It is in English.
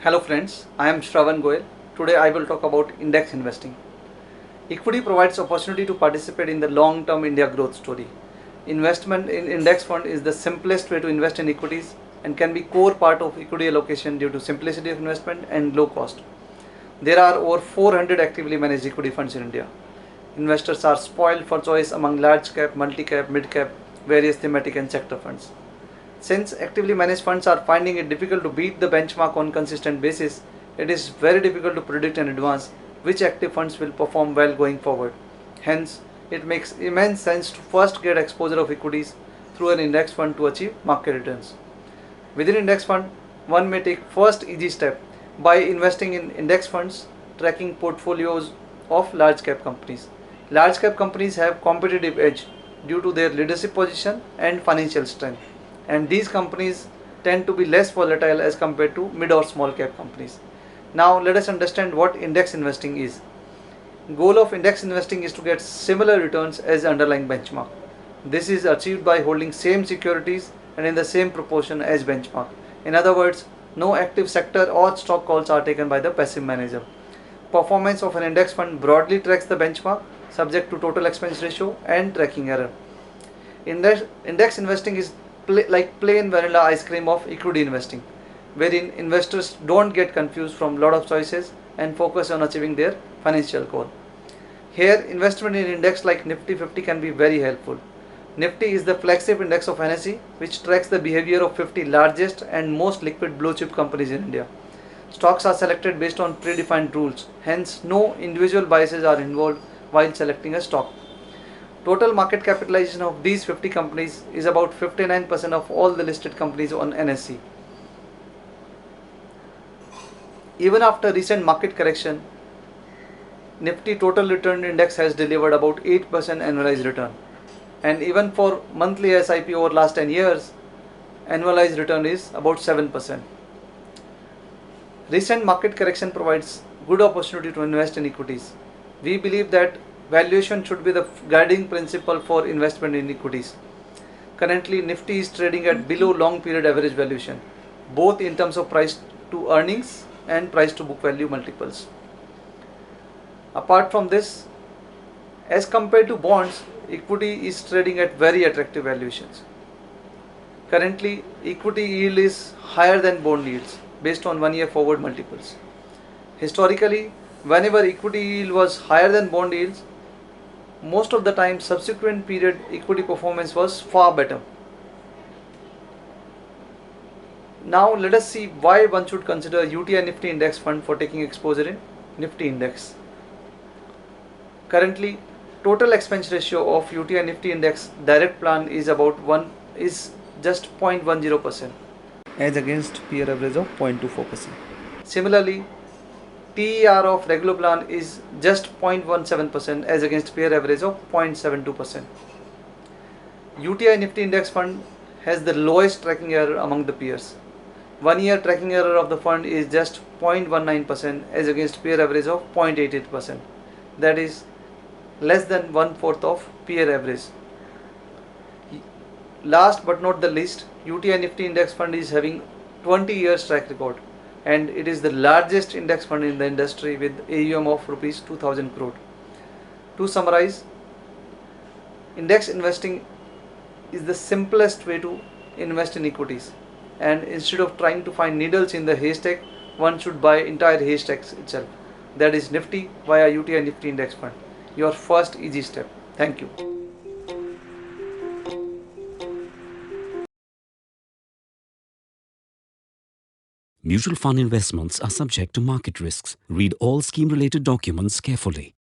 Hello friends, I am Shravan Goel. Today I will talk about index investing. Equity provides opportunity to participate in the long-term India growth story. Investment in index fund is the simplest way to invest in equities and can be core part of equity allocation due to simplicity of investment and low cost. There are over 400 actively managed equity funds in India. Investors are spoiled for choice among large cap, multi cap, mid cap, various thematic and sector funds. Since actively managed funds are finding it difficult to beat the benchmark on consistent basis, it is very difficult to predict in advance which active funds will perform well going forward. Hence, it makes immense sense to first get exposure of equities through an index fund to achieve market returns. Within index fund, one may take first easy step by investing in index funds tracking portfolios of large cap companies. Large cap companies have competitive edge due to their leadership position and financial strength, and these companies tend to be less volatile as compared to mid or small cap companies. Now let us understand what index investing is. Goal of index investing is to get similar returns as underlying benchmark. This is achieved by holding same securities and in the same proportion as benchmark. In other words, no active sector or stock calls are taken by the passive manager. Performance of an index fund broadly tracks the benchmark subject to total expense ratio and tracking error. Index investing is like plain vanilla ice cream of equity investing, wherein investors don't get confused from lot of choices and focus on achieving their financial goal. Here, investment in index like Nifty 50 can be very helpful. Nifty is the flagship index of NSE, which tracks the behavior of 50 largest and most liquid blue chip companies in India. Stocks are selected based on predefined rules, hence no individual biases are involved while selecting a stock. Total market capitalization of these 50 companies is about 59% of all the listed companies on NSE. Even after recent market correction, Nifty Total Return Index has delivered about 8% annualized return. And even for monthly SIP over last 10 years, annualized return is about 7%. Recent market correction provides good opportunity to invest in equities. We believe that valuation should be the guiding principle for investment in equities. Currently, Nifty is trading at below long period average valuation, both in terms of price to earnings and price to book value multiples. Apart from this, as compared to bonds, equity is trading at very attractive valuations. Currently, equity yield is higher than bond yields based on 1 year forward multiples. Historically, whenever equity yield was higher than bond yields, most of the time subsequent period equity performance was far better. Now let us see why one should consider UTI Nifty Index Fund for taking exposure in Nifty Index. Currently, total expense ratio of UTI Nifty Index direct plan is just 0.10% as against peer average of 0.24%. Similarly, TER of regular plan is just 0.17% as against peer average of 0.72%. UTI Nifty Index Fund has the lowest tracking error among the peers. 1 year tracking error of the fund is just 0.19% as against peer average of 0.88%. That is less than 1/4 of peer average. Last but not the least, UTI Nifty Index Fund is having 20 years track record, and it is the largest index fund in the industry with AUM of rupees 2000 crore. To summarize, index investing is the simplest way to invest in equities, and instead of trying to find needles in the haystack, one should buy entire haystacks itself. That is Nifty via UTI Nifty Index Fund. Your first easy step. Thank you. Mutual fund investments are subject to market risks. Read all scheme-related documents carefully.